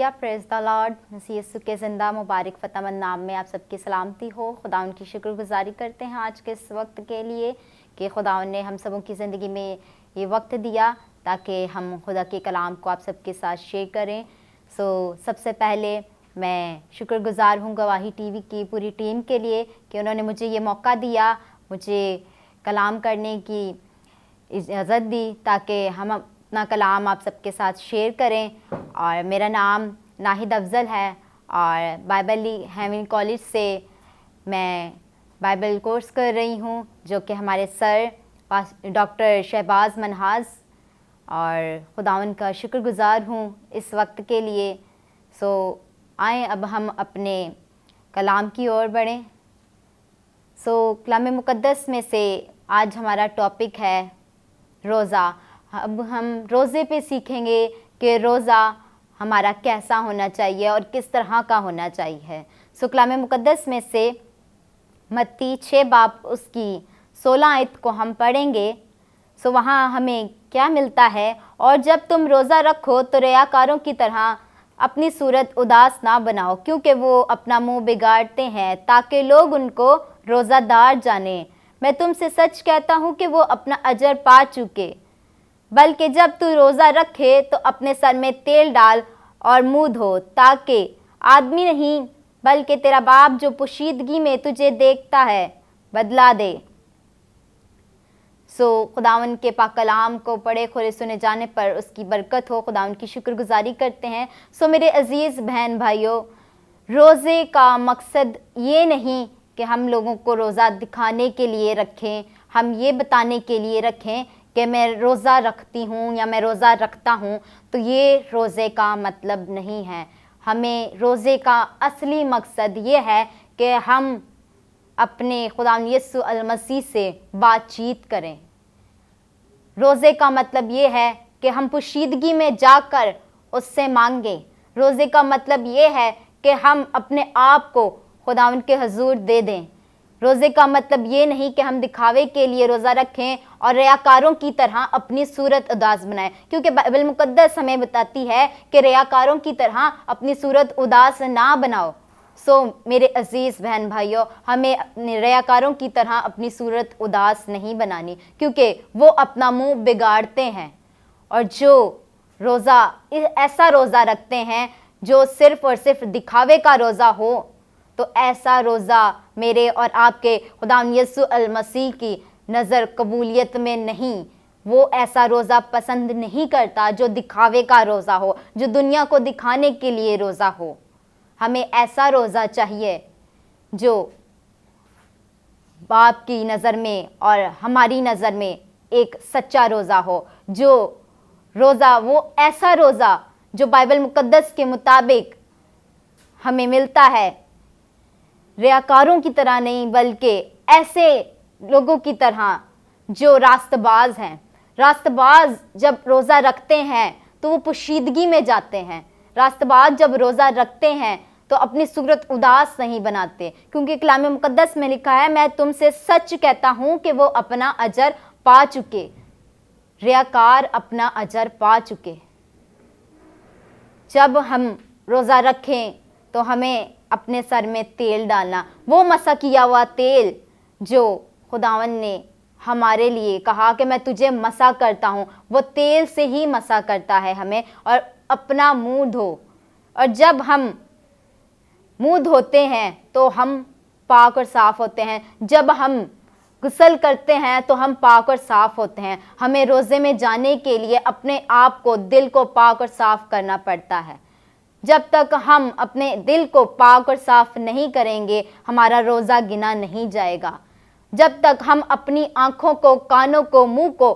Hallelujah, praise the lord. मसीह यीशु के ज़िंदा मुबारक फ़तेहमंद नाम में आप सबकी सलामती हो। खुदा उनकी शुक्रगुज़ारी करते हैं आज के इस वक्त के लिए कि खुदा ने हम सबों की ज़िंदगी में ये वक्त दिया ताकि हम खुदा के कलाम को आप सबके साथ शेयर करें। सबसे पहले मैं शुक्रगुज़ार हूँ गवाही टीवी की पूरी टीम के लिए कि उन्होंने मुझे ये मौका दिया, मुझे कलाम करने की इजाज़त दी ताकि हम अपना कलाम आप सबके साथ शेयर करें। और मेरा नाम नाहिद अफ़ज़ल है और बाइबल हेवन कॉलेज से मैं बाइबल कोर्स कर रही हूँ जो कि हमारे सर डॉक्टर शहबाज मनहाज, और खुदावन का शुक्रगुज़ार हूँ इस वक्त के लिए। आए अब हम अपने कलाम की ओर बढ़ें। कलाम मुक़द्दस में से आज हमारा टॉपिक है रोज़ा। अब हम रोज़े पे सीखेंगे कि रोज़ा हमारा कैसा होना चाहिए और किस तरह का होना चाहिए। कलाम मुक़द्दस में से मत्ती 6 बाब उसकी 16 आयत को हम पढ़ेंगे। वहाँ हमें क्या मिलता है, और जब तुम रोज़ा रखो तो रियाकारों की तरह अपनी सूरत उदास ना बनाओ, क्योंकि वो अपना मुंह बिगाड़ते हैं ताकि लोग उनको रोज़ादार जाने। मैं तुमसे सच कहता हूँ कि वो अपना अजर पा चुके। बल्कि जब तू रोज़ा रखे तो अपने सर में तेल डाल और मुंह धो, ताकि आदमी नहीं बल्कि तेरा बाप जो पोशीदगी में तुझे देखता है बदला दे। खुदावन के पाक कलाम को पढ़े खोले सुने जाने पर उसकी बरकत हो। खुदावन की शुक्रगुजारी करते हैं। मेरे अजीज़ बहन भाइयों, रोज़े का मकसद ये नहीं कि हम लोगों को रोज़ा दिखाने के लिए रखें, हम ये बताने के लिए रखें कि मैं रोज़ा रखती हूँ या मैं रोज़ा रखता हूँ। तो ये रोज़े का मतलब नहीं है। हमें रोज़े का असली मकसद ये है कि हम अपने खुदा यीशु मसीह से बातचीत करें। रोज़े का मतलब ये है कि हम पोशीदगी में जाकर उससे मांगें। रोज़े का मतलब ये है कि हम अपने आप को खुदावन के हजूर दे दें। रोज़े का मतलब ये नहीं कि हम दिखावे के लिए रोज़ा रखें और रियाकारों की तरह अपनी सूरत उदास बनाएं, क्योंकि बाइबल मुक़द्दस हमें बताती है कि रियाकारों की तरह अपनी सूरत उदास ना बनाओ। मेरे अजीज़ बहन भाइयों, हमें अपने रियाकारों की तरह अपनी सूरत उदास नहीं बनानी, क्योंकि वो अपना मुंह बिगाड़ते हैं। और जो रोज़ा ऐसा रोज़ा रखते हैं जो सिर्फ़ और सिर्फ दिखावे का रोज़ा हो, तो ऐसा रोज़ा मेरे और आपके खुदा यीशु मसीह की नज़र कबूलियत में नहीं। वो ऐसा रोज़ा पसंद नहीं करता जो दिखावे का रोज़ा हो, जो दुनिया को दिखाने के लिए रोज़ा हो। हमें ऐसा रोज़ा चाहिए जो बाप की नज़र में और हमारी नज़र में एक सच्चा रोज़ा हो। जो रोज़ा, वो ऐसा रोज़ा जो बाइबल मुक़द्दस के मुताबिक हमें मिलता है, रियाकारों की तरह नहीं बल्कि ऐसे लोगों की तरह जो रास्तबाज हैं। रास्तबाज जब रोज़ा रखते हैं तो वो पोशीदगी में जाते हैं। रास्तबाज जब रोज़ा रखते हैं तो अपनी सूरत उदास नहीं बनाते, क्योंकि कलाम मुक़द्दस में लिखा है, मैं तुमसे सच कहता हूँ कि वो अपना अजर पा चुके। रियाकार अपना अजर पा चुके। जब हम रोज़ा रखें तो हमें अपने सर में तेल डालना, वो मसा किया हुआ तेल जो खुदावन ने हमारे लिए कहा कि मैं तुझे मसा करता हूँ, वो तेल से ही मसा करता है हमें। और अपना मुंह धो, और जब हम मुंह धोते हैं तो हम पाक और साफ़ होते हैं। जब हम गुस्ल करते हैं तो हम पाक और साफ़ होते हैं। हमें रोज़े में जाने के लिए अपने आप को, दिल को पाक और साफ़ करना पड़ता है। जब तक हम अपने दिल को पाक और साफ़ नहीं करेंगे, हमारा रोज़ा गिना नहीं जाएगा। जब तक हम अपनी आँखों को, कानों को, मुंह को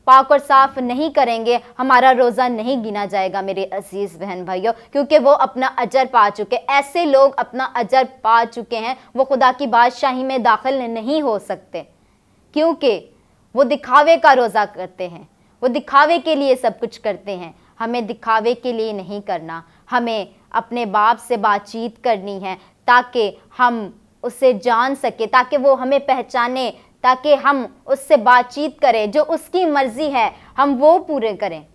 पाक और साफ़ नहीं करेंगे, हमारा रोज़ा नहीं गिना जाएगा मेरे अजीज़ बहन भाइयों, क्योंकि वो अपना अजर पा चुके। ऐसे लोग अपना अजर पा चुके हैं, वो खुदा की बादशाही में दाखिल नहीं हो सकते, क्योंकि वो दिखावे का रोज़ा करते हैं। वो दिखावे के लिए सब कुछ करते हैं। हमें दिखावे के लिए नहीं करना। हमें अपने बाप से बातचीत करनी है ताकि हम उससे जान सके, ताकि वो हमें पहचाने, ताकि हम उससे बातचीत करें। जो उसकी मर्ज़ी है हम वो पूरे करें।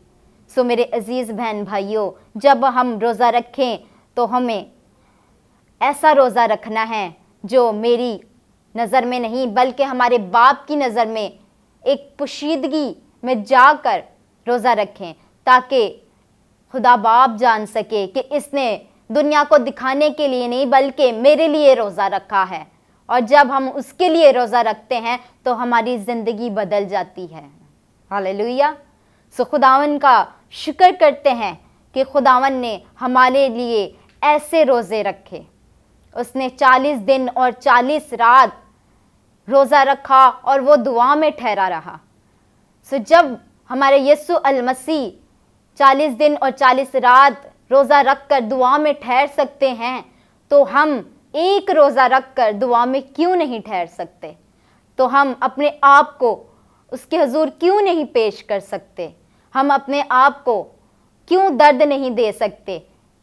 सो मेरे अजीज़ बहन भाइयों, जब हम रोज़ा रखें तो हमें ऐसा रोज़ा रखना है जो मेरी नज़र में नहीं बल्कि हमारे बाप की नज़र में एक पोशीदगी में जाकर रोज़ा रखें, ताकि खुदा बाप जान सके कि इसने दुनिया को दिखाने के लिए नहीं बल्कि मेरे लिए रोज़ा रखा है। और जब हम उसके लिए रोज़ा रखते हैं तो हमारी ज़िंदगी बदल जाती है। हालेलुया। सो खुदावन का शुक्र करते हैं कि खुदावन ने हमारे लिए ऐसे रोज़े रखे। उसने 40 दिन और 40 रात रोज़ा रखा और वो दुआ में ठहरा रहा। सो जब हमारे यीशु अल मसीह 40 दिन और 40 रात रोज़ा रख कर दुआ में ठहर सकते हैं, तो हम एक रोज़ा रख कर दुआ में क्यों नहीं ठहर सकते? तो हम अपने आप को उसके हुजूर क्यों नहीं पेश कर सकते? हम अपने आप को क्यों दर्द नहीं दे सकते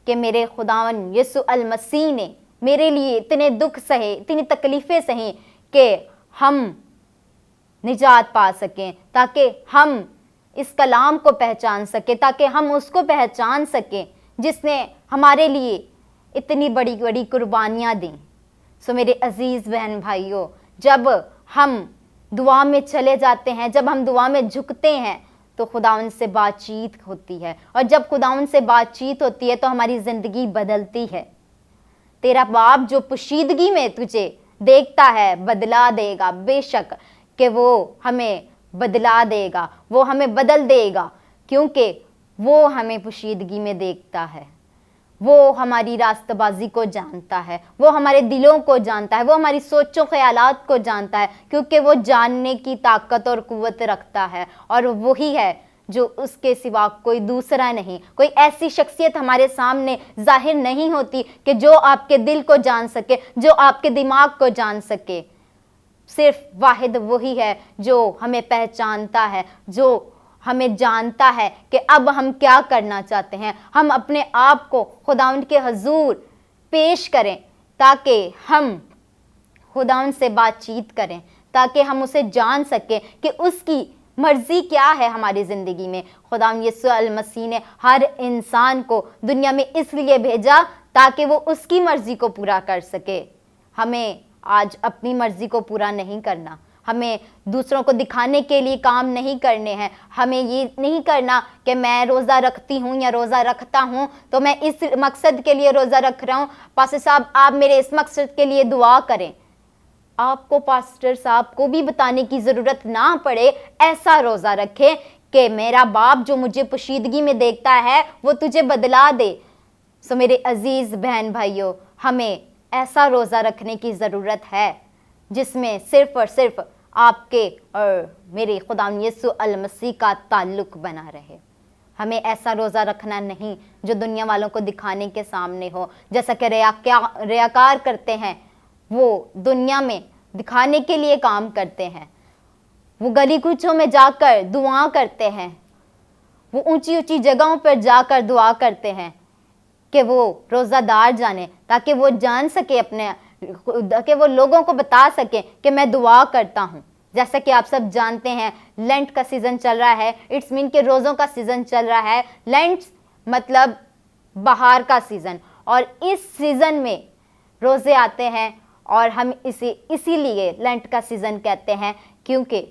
कि मेरे खुदावन यीशु अल मसीह ने मेरे लिए इतने दुख सहे, इतनी तकलीफ़ें सही कि हम निजात पा सकें, ताकि हम इस कलाम को पहचान सकें, ताकि हम उसको पहचान सकें जिसने हमारे लिए इतनी बड़ी बड़ी कुर्बानियाँ दी। सो मेरे अजीज़ बहन भाइयों, जब हम दुआ में चले जाते हैं, जब हम दुआ में झुकते हैं, तो खुदावन से बातचीत होती है। और जब खुदावन से बातचीत होती है तो हमारी ज़िंदगी बदलती है। तेरा बाप जो पोशीदगी में तुझे देखता है बदला देगा, बेशक कि वो हमें बदला देगा, वो हमें बदल देगा, क्योंकि वो हमें पोशीदगी में देखता है। वो हमारी रास्तबाजी को जानता है, वो हमारे दिलों को जानता है, वो हमारी सोचों ख्यालात को जानता है, क्योंकि वो जानने की ताकत और कुव्वत रखता है। और वही है जो उसके सिवा कोई दूसरा नहीं, कोई ऐसी शख्सियत हमारे सामने जाहिर नहीं होती कि जो आपके दिल को जान सके, जो आपके दिमाग को जान सके। सिर्फ वाहिद वही है जो हमें पहचानता है, जो हमें जानता है कि अब हम क्या करना चाहते हैं। हम अपने आप को खुदावंद के हजूर पेश करें ताकि हम खुदावंद से बातचीत करें, ताकि हम उसे जान सकें कि उसकी मर्जी क्या है हमारी ज़िंदगी में। खुदावंद यीशु अल मसीह ने हर इंसान को दुनिया में इसलिए भेजा ताकि वो उसकी मर्जी को पूरा कर सके। हमें आज अपनी मर्जी को पूरा नहीं करना, हमें दूसरों को दिखाने के लिए काम नहीं करने हैं। हमें ये नहीं करना कि मैं रोज़ा रखती हूँ या रोज़ा रखता हूँ तो मैं इस मकसद के लिए रोज़ा रख रहा हूँ। पास्टर साहब आप मेरे इस मकसद के लिए दुआ करें। आपको पास्टर साहब को भी बताने की ज़रूरत ना पड़े, ऐसा रोज़ा रखें कि मेरा बाप जो मुझे पोशीदगी में देखता है वो तुझे बदला दे। सो मेरे अजीज़ बहन भाइयों, हमें ऐसा रोज़ा रखने की ज़रूरत है जिसमें सिर्फ़ और सिर्फ आपके और मेरे खुदावंद यीशु अल मसीह का ताल्लुक़ बना रहे। हमें ऐसा रोज़ा रखना नहीं जो दुनिया वालों को दिखाने के सामने हो, जैसा कि रियाकार करते हैं। वो दुनिया में दिखाने के लिए काम करते हैं। वो गली कूचों में जाकर दुआ करते हैं, वो ऊंची ऊंची जगहों पर जाकर दुआ करते हैं कि वो रोज़ादार जाने, ताकि वो जान सके अपने, कि वो लोगों को बता सके कि मैं दुआ करता हूँ। जैसा कि आप सब जानते हैं लेंट का सीज़न चल रहा है, इट्स मीन के रोज़ों का सीज़न चल रहा है। लेंट मतलब बाहर का सीज़न, और इस सीज़न में रोज़े आते हैं और हम इसीलिए लेंट का सीज़न कहते हैं, क्योंकि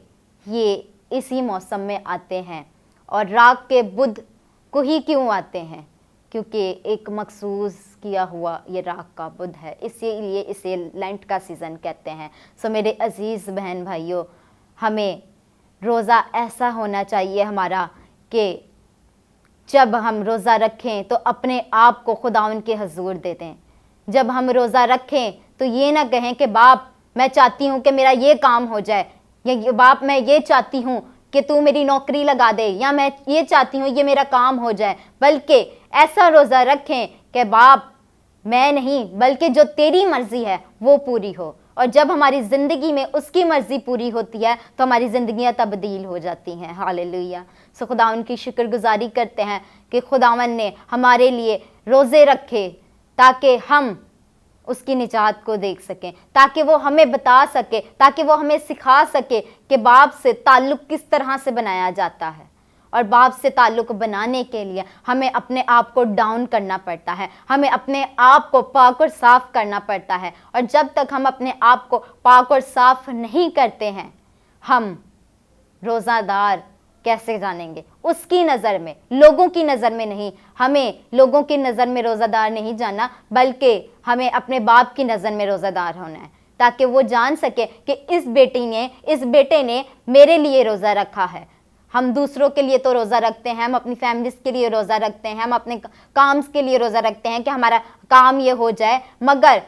ये इसी मौसम में आते हैं। और राग के बुध को ही क्यों आते हैं? क्योंकि एक मखसूस किया हुआ ये राग का बुध है, इसीलिए इसे लेंट का सीज़न कहते हैं। सो मेरे अजीज़ बहन भाइयों, हमें रोज़ा ऐसा होना चाहिए हमारा कि जब हम रोज़ा रखें तो अपने आप को खुदावंद के हजूर दे दें। जब हम रोज़ा रखें तो ये ना कहें कि बाप मैं चाहती हूँ कि मेरा ये काम हो जाए, या बाप मैं ये चाहती हूँ कि तू मेरी नौकरी लगा दे, या मैं ये चाहती हूँ ये मेरा काम हो जाए, बल्कि ऐसा रोज़ा रखें कि बाप मैं नहीं बल्कि जो तेरी मर्ज़ी है वो पूरी हो। और जब हमारी ज़िंदगी में उसकी मर्ज़ी पूरी होती है तो हमारी ज़िंदगियाँ तब्दील हो जाती हैं। हालेलुया। सो खुदावन की शुक्रगुजारी करते हैं कि खुदावन ने हमारे लिए रोज़े रखे ताकि हम उसकी निजात को देख सकें, ताकि वो हमें बता सके, ताकि वो हमें सिखा सके कि बाप से ताल्लुक़ किस तरह से बनाया जाता है। और बाप से ताल्लुक़ बनाने के लिए हमें अपने आप को डाउन करना पड़ता है, हमें अपने आप को पाक और साफ़ करना पड़ता है। और जब तक हम अपने आप को पाक और साफ़ नहीं करते हैं, हम रोज़ादार कैसे जानेंगे? उसकी नज़र में, लोगों की नज़र में नहीं। हमें लोगों की नज़र में रोज़ादार नहीं जानना, बल्कि हमें अपने बाप की नज़र में रोज़ादार होना है, ताकि वो जान सके कि इस बेटे ने मेरे लिए रोज़ा रखा है। हम दूसरों के लिए तो रोज़ा रखते हैं, हम अपनी फैमिलीज़ के लिए रोज़ा रखते हैं, हम अपने काम के लिए रोज़ा रखते हैं कि हमारा काम ये हो जाए, मगर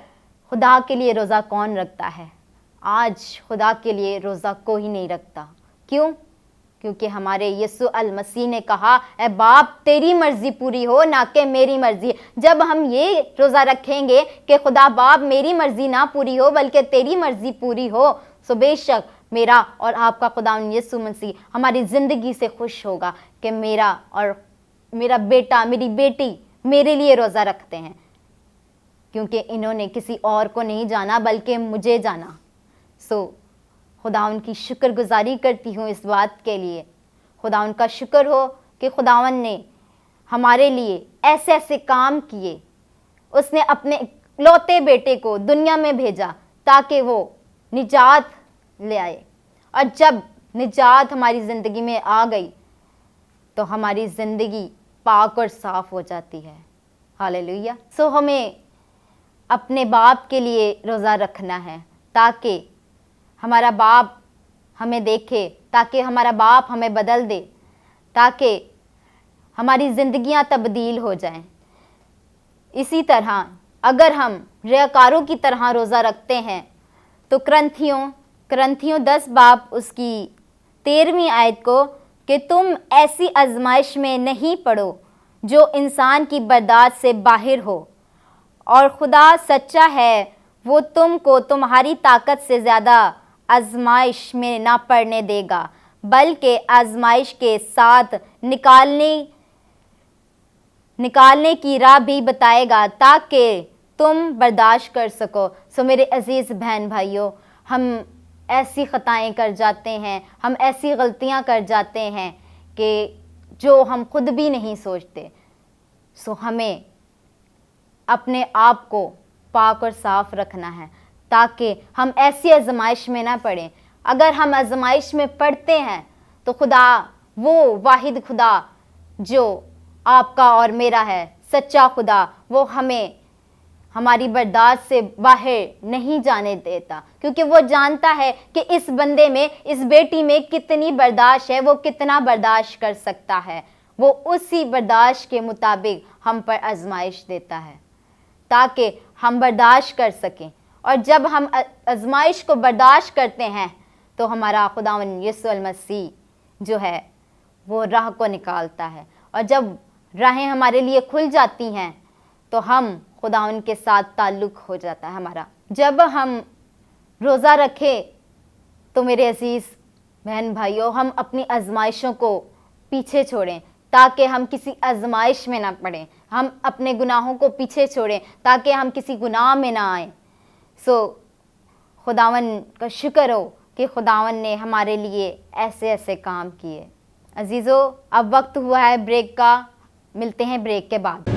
खुदा के लिए रोज़ा कौन रखता है? आज खुदा के लिए रोज़ा कोई नहीं रखता। क्यों? क्योंकि हमारे यीशु अल मसीह ने कहा, ए बाप तेरी मर्ज़ी पूरी हो, ना कि मेरी मर्ज़ी। जब हम ये रोज़ा रखेंगे कि खुदा बाप मेरी मर्ज़ी ना पूरी हो बल्कि तेरी मर्ज़ी पूरी हो, सो बेशक मेरा और आपका खुदावंद यीशु मसीह हमारी ज़िंदगी से खुश होगा कि मेरा बेटा मेरी बेटी मेरे लिए रोज़ा रखते हैं, क्योंकि इन्होंने किसी और को नहीं जाना बल्कि मुझे जाना। सो खुदावन की शुक्रगुजारी करती हूँ इस बात के लिए। खुदावन का शुक्र हो कि खुदावन ने हमारे लिए ऐसे ऐसे काम किए। उसने अपने लौते बेटे को दुनिया में भेजा ताकि वो निजात ले आए, और जब निजात हमारी ज़िंदगी में आ गई तो हमारी ज़िंदगी पाक और साफ़ हो जाती है। हालेलुया। सो हमें अपने बाप के लिए रोज़ा रखना है ताकि हमारा बाप हमें देखे, ताकि हमारा बाप हमें बदल दे, ताकि हमारी ज़िंदगियां तब्दील हो जाएं। इसी तरह अगर हम रियाकारों की तरह रोज़ा रखते हैं तो क्रंथियों 10 बाब उसकी 13वीं आयत को, कि तुम ऐसी आजमाइश में नहीं पड़ो जो इंसान की बर्दाश्त से बाहर हो, और खुदा सच्चा है, वो तुमको तुम्हारी ताकत से ज़्यादा आजमाइश में ना पड़ने देगा, बल्कि आजमाइश के साथ निकालने की राह भी बताएगा ताकि तुम बर्दाश्त कर सको। सो मेरे अजीज़ बहन भाइयों, हम ऐसी ख़ताएँ कर जाते हैं, हम ऐसी गलतियाँ कर जाते हैं कि जो हम खुद भी नहीं सोचते। सो हमें अपने आप को पाक और साफ़ रखना है ताकि हम ऐसी आजमाइश में ना पड़ें। अगर हम आजमाइश में पड़ते हैं तो खुदा, वो वाहिद खुदा जो आपका और मेरा है, सच्चा खुदा, वो हमें हमारी बर्दाश्त से बाहर नहीं जाने देता, क्योंकि वो जानता है कि इस बंदे में, इस बेटी में कितनी बर्दाश्त है, वो कितना बर्दाश्त कर सकता है। वो उसी बर्दाश्त के मुताबिक हम पर आजमाइश देता है ताकि हम बर्दाश्त कर सकें। और जब हम आजमाइश को बर्दाश्त करते हैं तो हमारा खुदावंद यीशु मसीह जो है वो राह को निकालता है, और जब राहें हमारे लिए खुल जाती हैं तो हम खुदावंद के साथ ताल्लुक़ हो जाता है हमारा। जब हम रोज़ा रखें तो मेरे अजीज़ बहन भाइयों, हम अपनी आजमाइशों को पीछे छोड़ें ताकि हम किसी आजमाइश में ना पड़ें। हम अपने गुनाहों को पीछे छोड़ें ताकि हम किसी गुनाह में ना आएं। सो खुदावन का शुक्र हो कि खुदावन ने हमारे लिए ऐसे ऐसे काम किए। अजीज़ों, अब वक्त हुआ है ब्रेक का। मिलते हैं ब्रेक के बाद।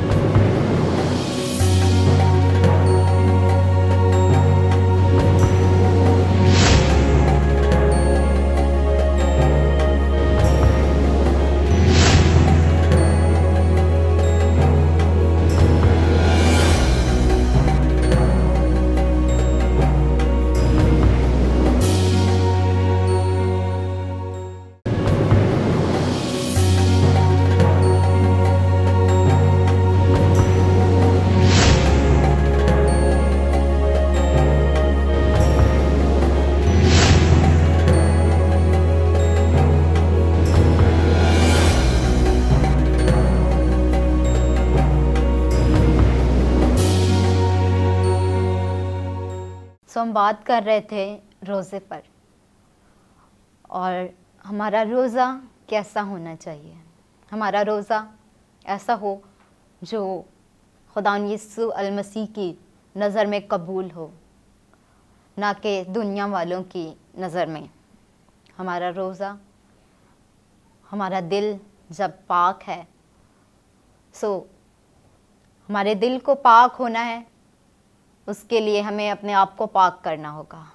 हम बात कर रहे थे रोज़े पर, और हमारा रोज़ा कैसा होना चाहिए। हमारा रोज़ा ऐसा हो जो खुदावंद यीशु अल मसीह की नज़र में कबूल हो, ना कि दुनिया वालों की नज़र में। हमारा रोज़ा, हमारा दिल जब पाक है, सो हमारे दिल को पाक होना है, उसके लिए हमें अपने आप को पाक करना होगा,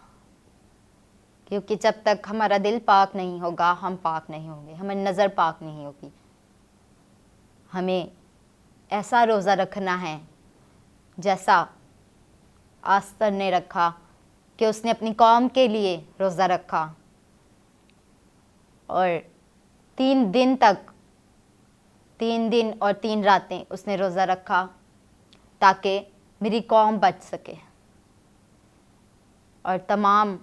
क्योंकि जब तक हमारा दिल पाक नहीं होगा हम पाक नहीं होंगे, हमारी नज़र पाक नहीं होगी। हमें ऐसा रोज़ा रखना है जैसा आस्तर ने रखा, कि उसने अपनी कौम के लिए रोज़ा रखा और 3 दिन तक, 3 दिन और 3 रातें उसने रोज़ा रखा ताकि मेरी कौम बच सके। और तमाम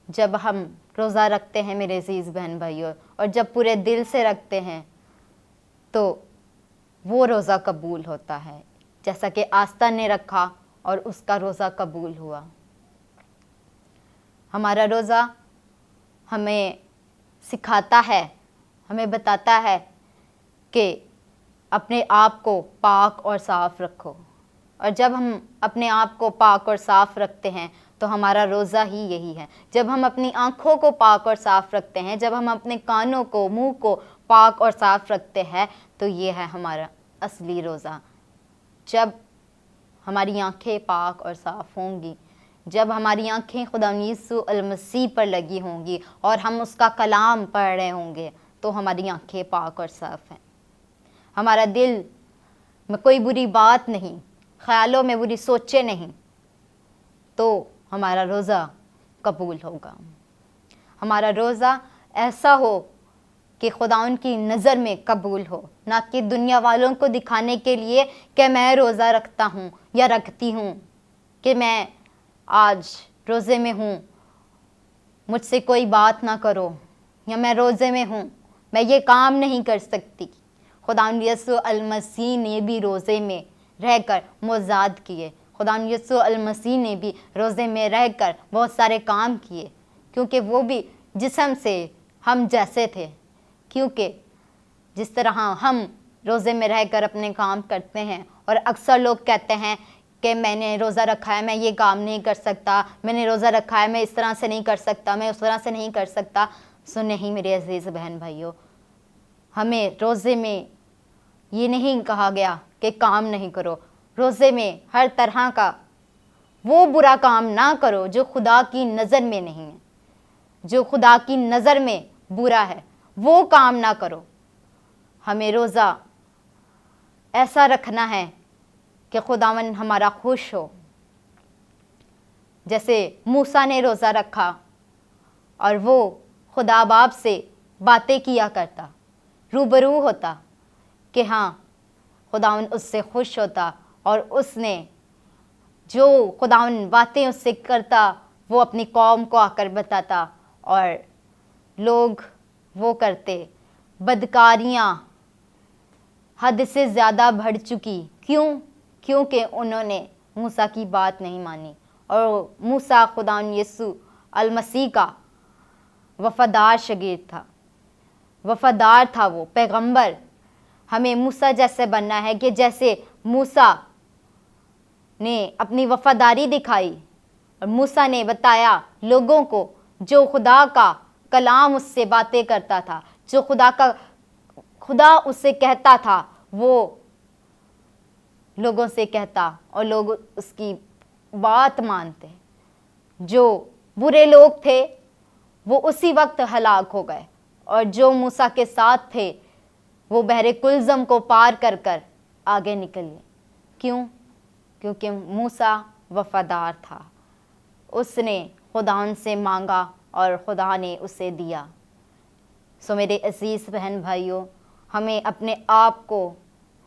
जब हम रोज़ा रखते हैं मेरे अजीज़ बहन भाइयों, और जब पूरे दिल से रखते हैं तो वो रोज़ा कबूल होता है, जैसा कि आस्था ने रखा और उसका रोज़ा कबूल हुआ। हमारा रोज़ा हमें सिखाता है, हमें बताता है कि अपने आप को पाक और साफ़ रखो। और जब हम अपने आप को पाक और साफ़ रखते हैं तो हमारा रोज़ा ही यही है। जब हम अपनी आँखों को पाक और साफ़ रखते हैं, जब हम अपने कानों को, मुंह को पाक और साफ़ रखते हैं, तो ये है हमारा असली रोज़ा। जब हमारी आँखें पाक और साफ़ होंगी, जब हमारी आँखें खुदा यीशु अल मसीह पर लगी होंगी और हम उसका कलाम पढ़ रहे होंगे, तो हमारी आँखें पाक और साफ़ हैं। हमारा दिल में कोई बुरी बात नहीं, ख्यालों में बुरी सोचें नहीं, तो हमारा रोज़ा कबूल होगा। हमारा रोज़ा ऐसा हो कि खुदाउन की नज़र में कबूल हो, ना कि दुनिया वालों को दिखाने के लिए कि मैं रोज़ा रखता हूँ या रखती हूँ, कि मैं आज रोज़े में हूँ, मुझसे कोई बात ना करो, या मैं रोज़े में हूँ, मैं ये काम नहीं कर सकती। खुदावंद यीशु अल मसीह ने भी रोज़े में रहकर मोज़ात किए, खुदावंद यीशु अल मसीह ने भी रोज़े में रहकर बहुत सारे काम किए, क्योंकि वो भी जिस्म से हम जैसे थे। क्योंकि जिस तरह हम रोज़े में रहकर अपने काम करते हैं, और अक्सर लोग कहते हैं कि मैंने रोज़ा रखा है, मैं ये काम नहीं कर सकता, मैंने रोज़ा रखा है, मैं इस तरह से नहीं कर सकता, मैं उस तरह से नहीं कर सकता। सो नहीं मेरे अजीज़ बहन भाइयों, हमें रोज़े में ये नहीं कहा गया कि काम नहीं करो। रोज़े में हर तरह का वो बुरा काम ना करो जो खुदा की नज़र में नहीं है, जो खुदा की नज़र में बुरा है, वो काम ना करो। हमें रोज़ा ऐसा रखना है कि खुदावन हमारा खुश हो। जैसे मूसा ने रोज़ा रखा और वो खुदा बाप से बातें किया करता, रूबरू होता कि हाँ खुदावन उससे खुश होता, और उसने जो खुदावन बातें उससे करता वो अपनी कौम को आकर बताता, और लोग वो करते। बदकारियाँ हद से ज़्यादा बढ़ चुकी, क्यों? क्योंकि उन्होंने मूसा की बात नहीं मानी, और मूसा खुदावन यीशु अल मसीह का वफ़ादार शागिर्द था, वफ़ादार था वो पैगंबर। हमें मूसा जैसे बनना है कि जैसे मूसा ने अपनी वफ़ादारी दिखाई और मूसा ने बताया लोगों को, जो खुदा का कलाम उससे बातें करता था, जो खुदा उससे कहता था, वो लोगों से कहता और लोग उसकी बात मानते। जो बुरे लोग थे वो उसी वक्त हलाक हो गए, और जो मूसा के साथ थे वो बहरे कुलज़म को पार कर कर आगे निकले। क्यों? क्योंकि मूसा वफ़ादार था, उसने खुदा से मांगा और खुदा ने उसे दिया। सो मेरे अजीज़ बहन भाइयों, हमें अपने आप को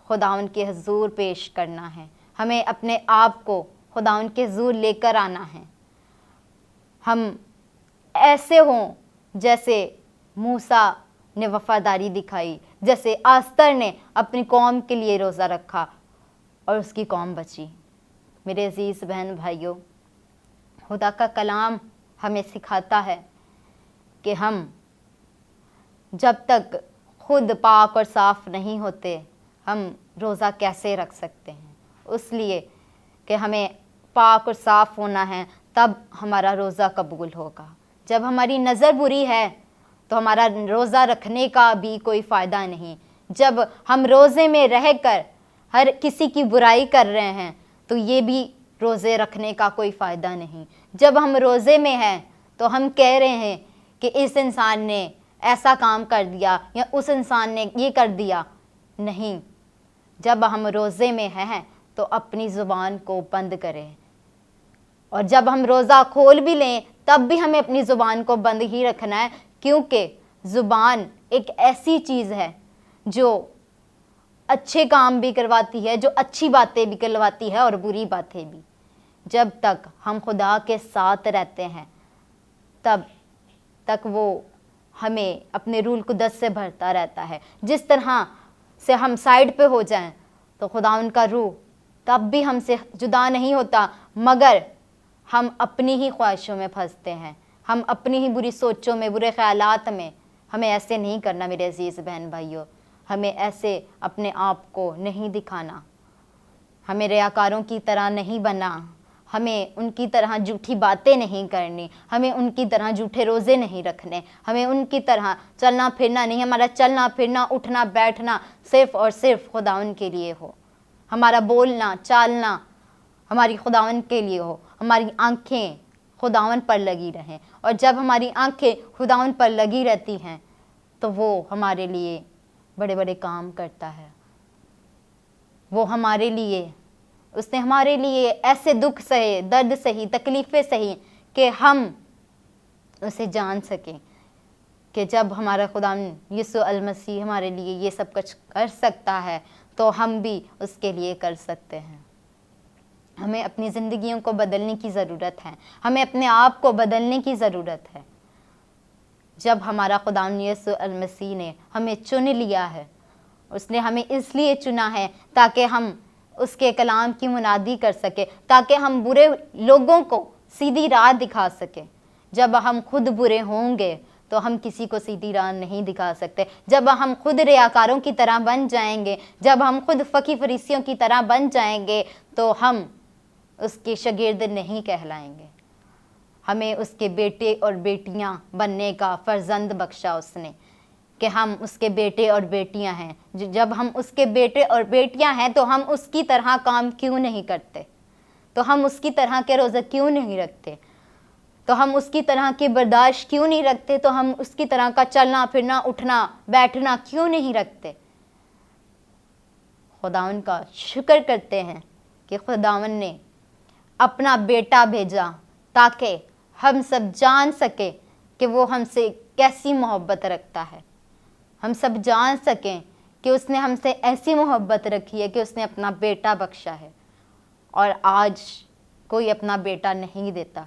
खुदावन के हुजूर पेश करना है, हमें अपने आप को खुदावन के हुजूर लेकर आना है। हम ऐसे हों जैसे मूसा ने वफ़ादारी दिखाई, जैसे आस्तर ने अपनी कौम के लिए रोज़ा रखा और उसकी कौम बची। मेरे अजीज़ बहन भाइयों, खुदा का कलाम हमें सिखाता है कि हम जब तक खुद पाक और साफ़ नहीं होते, हम रोज़ा कैसे रख सकते हैं। इसलिए कि हमें पाक और साफ़ होना है, तब हमारा रोज़ा कबूल होगा। जब हमारी नज़र बुरी है तो हमारा रोज़ा रखने का भी कोई फ़ायदा नहीं। जब हम रोज़े में रहकर हर किसी की बुराई कर रहे हैं तो ये भी रोज़े रखने का कोई फ़ायदा नहीं। जब हम रोज़े में हैं तो हम कह रहे हैं कि इस इंसान ने ऐसा काम कर दिया या उस इंसान ने ये कर दिया। नहीं, जब हम रोज़े में हैं तो अपनी ज़ुबान को बंद करें, और जब हम रोज़ा खोल भी लें तब भी हमें अपनी ज़ुबान को बंद ही रखना है, क्योंकि ज़ुबान एक ऐसी चीज़ है जो अच्छे काम भी करवाती है, जो अच्छी बातें भी करवाती है और बुरी बातें भी। जब तक हम खुदा के साथ रहते हैं तब तक वो हमें अपने रूल कुदस से भरता रहता है। जिस तरह से हम साइड पे हो जाएं तो खुदा उनका रूह तब भी हमसे जुदा नहीं होता, मगर हम अपनी ही ख्वाहिशों में फंसते हैं, हम अपनी ही बुरी सोचों में, बुरे ख्यालात में। हमें ऐसे नहीं करना मेरे अजीज़ बहन भाइयों, हमें ऐसे अपने आप को नहीं दिखाना, हमें रियाकारों की तरह नहीं बनना, हमें उनकी तरह झूठी बातें नहीं करनी, हमें उनकी तरह झूठे रोज़े नहीं रखने, हमें उनकी तरह चलना फिरना नहीं। हमारा चलना फिरना उठना बैठना सिर्फ़ और सिर्फ खुदावन के लिए हो, हमारा बोलना चालना हमारी खुदावन के लिए हो, हमारी आंखें खुदावन पर लगी रहें। और जब हमारी आंखें खुदावन पर लगी रहती हैं तो वो हमारे लिए बड़े बड़े काम करता है। वो हमारे लिए, उसने हमारे लिए ऐसे दुख सहे, दर्द सही, तकलीफ़ें सही कि हम उसे जान सकें कि जब हमारा खुदा यीशु अल मसीह हमारे लिए ये सब कुछ कर सकता है तो हम भी उसके लिए कर सकते हैं। हमें अपनी ज़िंदगियों को बदलने की ज़रूरत है, हमें अपने आप को बदलने की ज़रूरत है। जब हमारा खुदा यीशु अल मसीह ने हमें चुन लिया है, उसने हमें इसलिए चुना है ताकि हम उसके कलाम की मुनादी कर सके, ताकि हम बुरे लोगों को सीधी राह दिखा सके। जब हम खुद बुरे होंगे तो हम किसी को सीधी राह नहीं दिखा सकते। जब हम खुद रियाकारों की तरह बन जाएंगे, जब हम खुद फ़की फरीसियों की तरह बन जाएंगे तो हम उसके शागिर्द नहीं कहलाएंगे। हमें उसके बेटे और बेटियां बनने का फ़र्जंद बख्शा उसने कि हम उसके बेटे और बेटियां हैं। जब हम उसके बेटे और बेटियां हैं तो हम उसकी तरह काम क्यों नहीं करते, तो हम उसकी तरह के रोज़े क्यों नहीं रखते, तो हम उसकी तरह की बर्दाश्त क्यों नहीं रखते, तो हम उसकी तरह का चलना फिरना उठना बैठना क्यों नहीं रखते। खुदावन का शुक्र करते हैं कि खुदावन ने अपना बेटा भेजा ताकि हम सब जान सके कि वो हमसे कैसी मोहब्बत रखता है। हम सब जान सकें कि उसने हमसे ऐसी मोहब्बत रखी है कि उसने अपना बेटा बख्शा है। और आज कोई अपना बेटा नहीं देता,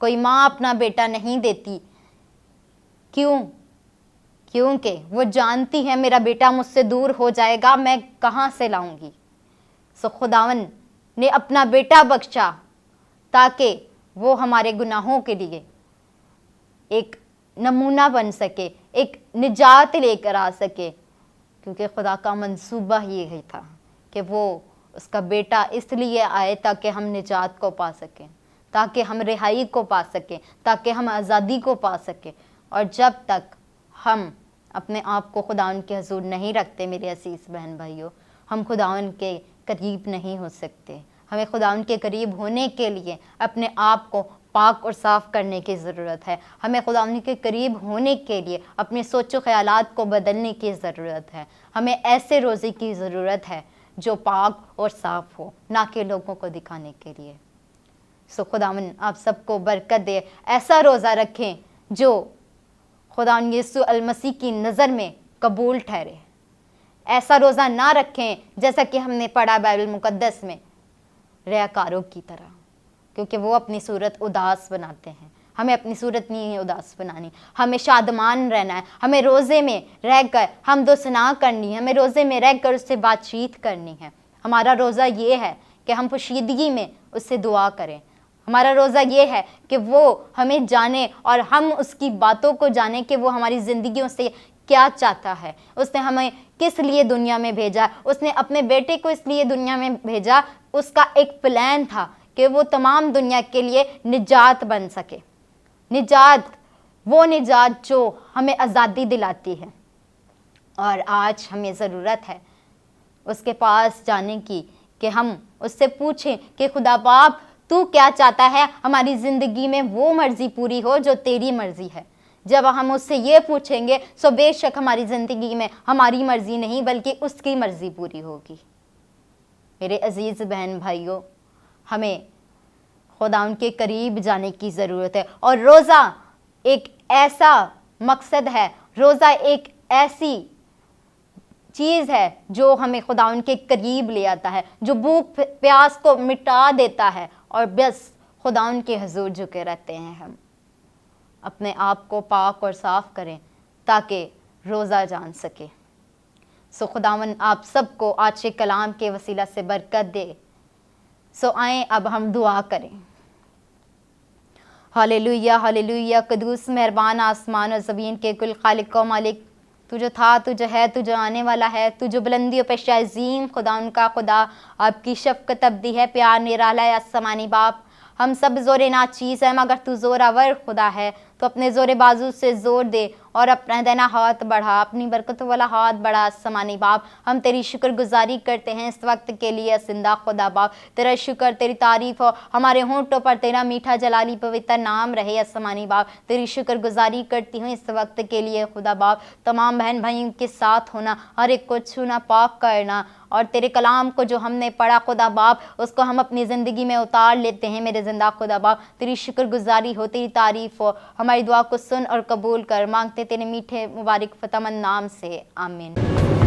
कोई माँ अपना बेटा नहीं देती। क्यों? क्योंकि वो जानती है मेरा बेटा मुझसे दूर हो जाएगा, मैं कहाँ से लाऊंगी। सो खुदावन ने अपना बेटा बख्शा ताकि वो हमारे गुनाहों के लिए एक नमूना बन सके, एक निजात लेकर आ सके। क्योंकि खुदा का मंसूबा ये था कि वो उसका बेटा इसलिए आए ताकि हम निजात को पा सकें, ताकि हम रिहाई को पा सकें, ताकि हम आज़ादी को पा सकें। और जब तक हम अपने आप को खुदावन के हुजूर नहीं रखते मेरे असीस बहन भाइयों, हम खुदावन के करीब नहीं हो सकते। हमें खुदावन के करीब होने के लिए अपने आप को पाक और साफ़ करने की ज़रूरत है। हमें खुदावन के करीब होने के लिए अपने सोचो ख़यालात को बदलने की ज़रूरत है। हमें ऐसे रोज़े की ज़रूरत है जो पाक और साफ़ हो, ना कि लोगों को दिखाने के लिए। सो खुदावन आप सबको बरकत दे। ऐसा रोज़ा रखें जो खुदावन यीशु अल मसीह की नज़र में कबूल ठहरे। ऐसा रोज़ा ना रखें जैसा कि हमने पढ़ा बाइबल मुकद्दस में, रियाकारों की तरह, क्योंकि वो अपनी सूरत उदास बनाते हैं। हमें अपनी सूरत नहीं है उदास बनानी, हमें शादमान रहना है। हमें रोज़े में रहकर हम दुसना करनी है, हमें रोज़े में रहकर उससे बातचीत करनी है। हमारा रोज़ा ये है कि हम पोशीदगी में उससे दुआ करें। हमारा रोज़ा ये है कि वो हमें जाने और हम उसकी बातों को जाने कि वो हमारी ज़िंदगियों से क्या चाहता है, उसने हमें किस लिए दुनिया में भेजा। उसने अपने बेटे को इसलिए दुनिया में भेजा, उसका एक प्लान था कि वो तमाम दुनिया के लिए निजात बन सके। निजात वो निजात जो हमें आज़ादी दिलाती है। और आज हमें ज़रूरत है उसके पास जाने की कि हम उससे पूछें कि खुदा बाप तू क्या चाहता है हमारी ज़िंदगी में, वो मर्ज़ी पूरी हो जो तेरी मर्ज़ी है। जब हम उससे ये पूछेंगे तो बेशक हमारी ज़िंदगी में हमारी मर्ज़ी नहीं बल्कि उसकी मर्ज़ी पूरी होगी। मेरे अजीज़ बहन भाइयों, हमें खुदा उनके करीब जाने की ज़रूरत है। और रोज़ा एक ऐसा मकसद है, रोज़ा एक ऐसी चीज़ है जो हमें खुदा उनके करीब ले आता है, जो भूख प्यास को मिटा देता है और बस खुदा उनके हुजूर झुके रहते हैं। हम अपने आप को पाक और साफ करें ताकि रोज़ा जान सके। सो खुदावन आप सबको आज के कलाम के वसीला से बरकत दे। सो आए अब हम दुआ करें। Hallelujah hallelujah. कदूस मेहरबान आसमान और ज़मीन के कुल खालिक व मालिक, तू जो था, तू जो है, तू जो आने वाला है, तू जो बुलंदियों पे शाज़ीम खुदा उनका खुदा, आपकी शफ़क़त अब्दी है, प्यार निराला है आसमानी बाप। हम सब ज़ोरे नाचीज़ हैं मगर तू ज़ोरावर खुदा है। तो अपने ज़ोरे बाजू से ज़ोर दे और अपना देना हाथ बढ़ा, अपनी बरकतों वाला हाथ बढ़ा आसमानी बाप। हम तेरी शुक्रगुजारी करते हैं इस वक्त के लिए जिंदा खुदा बाप। तेरा शुक्र, तेरी तारीफ़ हो, हमारे होंठों पर तेरा मीठा जलाली पवित्र नाम रहे आसमानी बाप। तेरी शुक्रगुजारी करती हूँ इस वक्त के लिए खुदा बाप। तमाम बहन भाइयों के साथ होना, हर एक को छूना, पाक करना, और तेरे कलाम को जो हमने पढ़ा खुदा बाप उसको हम अपनी ज़िंदगी में उतार लेते हैं मेरे ज़िंदा खुदा बाप। तेरी शुक्रगुजारी हो, तेरी तारीफ़ हो, हमारी दुआ को सुन और कबूल कर, मांगते तेरे मीठे मुबारक फतेहमंद नाम से, आमीन।